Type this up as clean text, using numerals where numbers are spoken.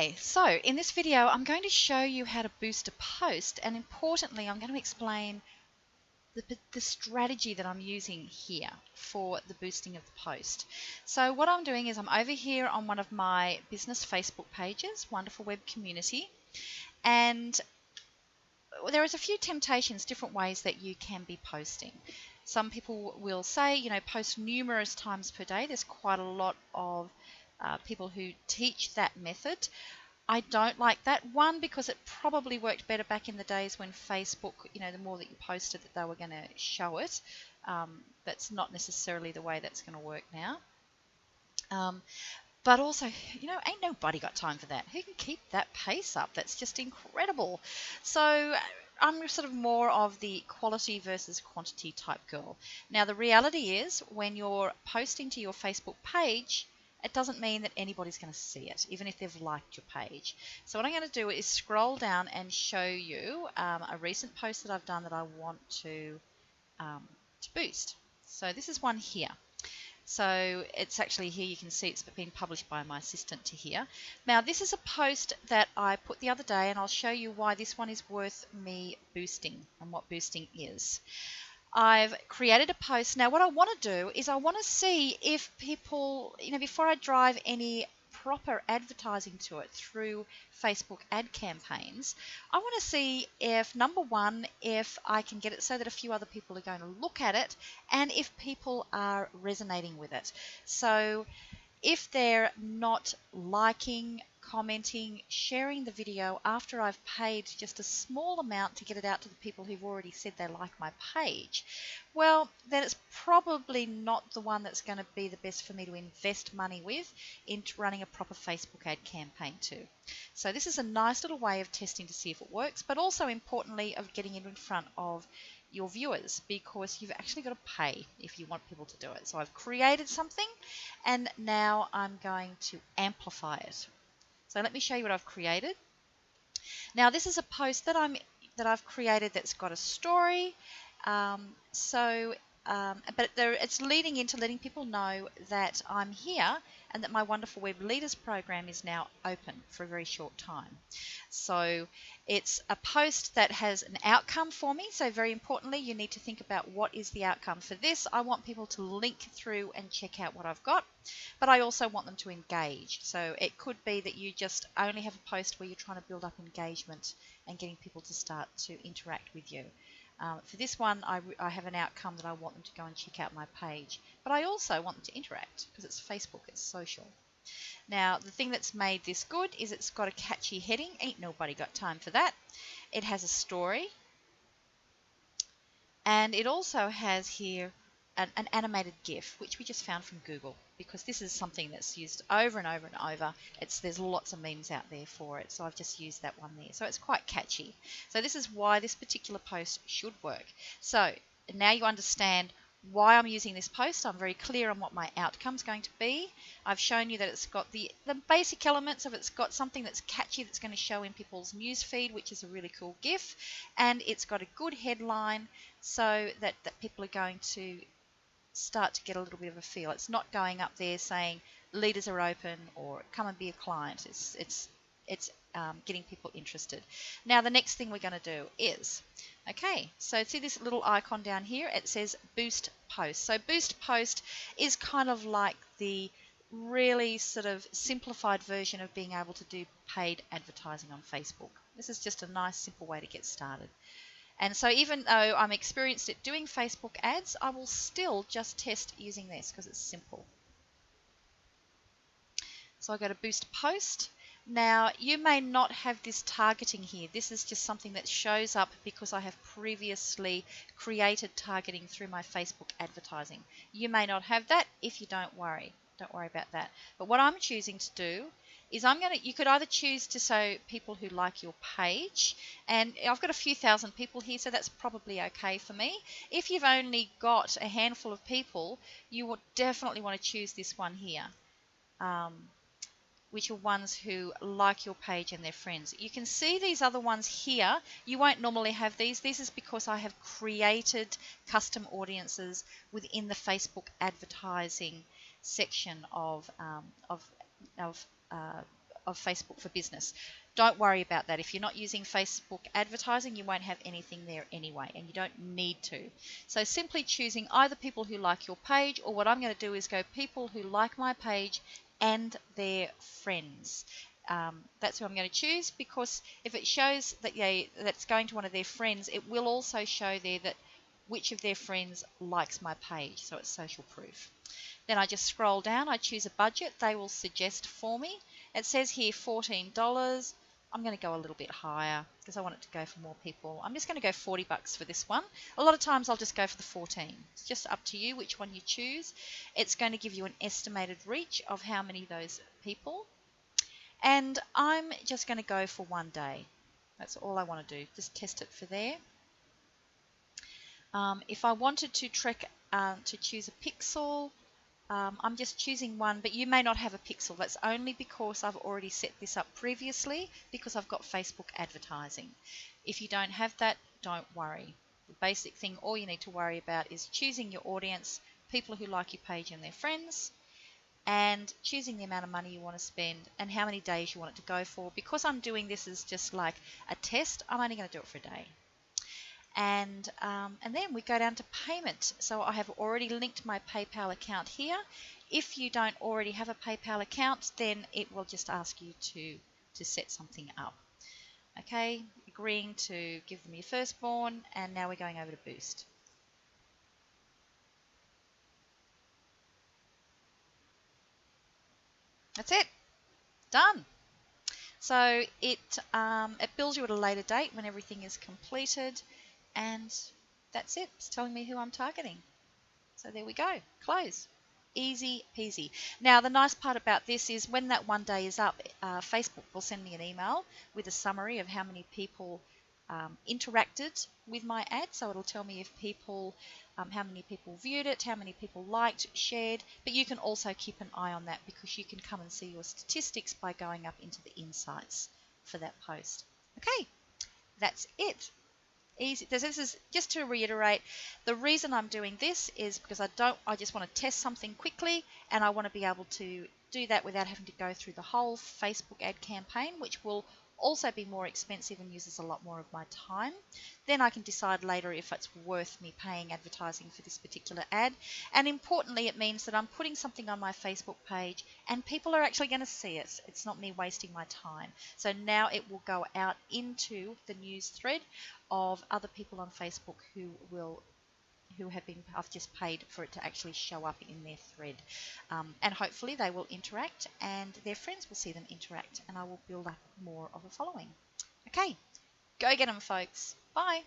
Okay, so in this video I'm going to show you how to boost a post, and importantly I'm going to explain the strategy that I'm using here for the boosting of the post. So what I'm doing is I'm over here on one of my business Facebook pages, Wonderful Web Community, and there is a few temptations, different ways that you can be posting. Some people will say, you know, post numerous times per day. There's quite a lot of people who teach that method. I don't like that. One, because it probably worked better back in the days when Facebook, you know, the more that you posted that they were going to show it. That's not necessarily the way that's going to work now. But also, you know, ain't nobody got time for that. Who can keep that pace up? That's just incredible. So I'm sort of more of the quality versus quantity type girl. Now, the reality is when you're posting to your Facebook page, it doesn't mean that anybody's going to see it, even if they've liked your page. So what I'm going to do is scroll down and show you a recent post that I've done that I want to boost. So this is one here. So it's actually here, you can see it's been published by my assistant to here. Now this is a post that I put the other day, and I'll show you why this one is worth me boosting and what boosting is. I've created a post. Now what I want to do is I want to see if people, you know, before I drive any proper advertising to it through Facebook ad campaigns, I want to see if, number one, if I can get it so that a few other people are going to look at it, and if people are resonating with it. So if they're not liking, commenting, sharing the video after I've paid just a small amount to get it out to the people who've already said they like my page, well, then it's probably not the one that's going to be the best for me to invest money with into running a proper Facebook ad campaign to. So this is a nice little way of testing to see if it works, but also importantly of getting it in front of your viewers, because you've actually got to pay if you want people to do it. So I've created something, and now I'm going to amplify it. So let me show you what I've created. Now this is a post that I've created that's got a story. But it's leading into letting people know that I'm here and that my Wonderful Web Leaders program is now open for a very short time. So it's a post that has an outcome for me. So very importantly, you need to think about what is the outcome for this. I want people to link through and check out what I've got, but I also want them to engage. So it could be that you just only have a post where you're trying to build up engagement and getting people to start to interact with you. For this one, I have an outcome that I want them to go and check out my page. But I also want them to interact because it's Facebook, it's social. Now, the thing that's made this good is it's got a catchy heading. Ain't nobody got time for that. It has a story. And it also has here an animated GIF, which we just found from Google, because this is something that's used over and over and over. There's lots of memes out there for it, so I've just used that one there. So it's quite catchy. So this is why this particular post should work. So now you understand why I'm using this post. I'm very clear on what my outcome's going to be. I've shown you that it's got the basic elements of it's got something that's catchy that's going to show in people's news feed, which is a really cool GIF, and it's got a good headline so that people are going to start to get a little bit of a feel. It's not going up there saying leaders are open or come and be a client. It's getting people interested. Now the next thing we're going to do is, okay, so see this little icon down here, it says boost post. So boost post is kind of like the really sort of simplified version of being able to do paid advertising on Facebook. This is just a nice simple way to get started. And so even though I'm experienced at doing Facebook ads, I will still just test using this because it's simple. So I go to boost post. Now you may not have this targeting here. This is just something that shows up because I have previously created targeting through my Facebook advertising. You may not have that. If you don't worry about that. But what I'm choosing to do is you could either choose to show people who like your page, and I've got a few thousand people here, so that's probably okay for me. If you've only got a handful of people, you would definitely want to choose this one here, which are ones who like your page and their friends. You can see these other ones here. You won't normally have these. This is because I have created custom audiences within the Facebook advertising section of of Facebook for Business. Don't worry about that. If you're not using Facebook advertising, you won't have anything there anyway, and you don't need to. So simply choosing either people who like your page, or what I'm going to do is go people who like my page and their friends. That's who I'm going to choose, because if it shows that that's going to one of their friends, it will also show there that which of their friends likes my page, so it's social proof. Then I just scroll down, I choose a budget they will suggest for me. It says here $14. I'm going to go a little bit higher because I want it to go for more people. I'm just going to go $40 for this one. A lot of times I'll just go for the 14. It's just up to you which one you choose. It's going to give you an estimated reach of how many of those people. And I'm just going to go for 1 day. That's all I want to do. Just test it for there. If I wanted to choose a pixel, I'm just choosing one, but you may not have a pixel. That's only because I've already set this up previously, because I've got Facebook advertising. If you don't have that, don't worry. The basic thing all you need to worry about is choosing your audience, people who like your page and their friends, and choosing the amount of money you want to spend and how many days you want it to go for. Because I'm doing this as just like a test, I'm only going to do it for a day. And then we go down to payment. So I have already linked my PayPal account here. If you don't already have a PayPal account, then it will just ask you to set something up. Okay, agreeing to give them your firstborn, and now we're going over to Boost. That's it, done. So it bills you at a later date when everything is completed, and that's it. It's telling me who I'm targeting. So there we go, close. Easy peasy. Now the nice part about this is when that 1 day is up, Facebook will send me an email with a summary of how many people interacted with my ad. So it'll tell me if people, how many people viewed it, how many people liked, shared. But you can also keep an eye on that, because you can come and see your statistics by going up into the insights for that post. Okay, that's it. Easy. This is just to reiterate, the reason I'm doing this is because I just want to test something quickly, and I want to be able to do that without having to go through the whole Facebook ad campaign, which will also be more expensive and uses a lot more of my time. Then I can decide later if it's worth me paying advertising for this particular ad. And importantly, it means that I'm putting something on my Facebook page and people are actually going to see it. It's not me wasting my time. So now it will go out into the news thread of other people on Facebook I've just paid for it to actually show up in their thread. And hopefully they will interact and their friends will see them interact, and I will build up more of a following. Okay, go get them, folks. Bye.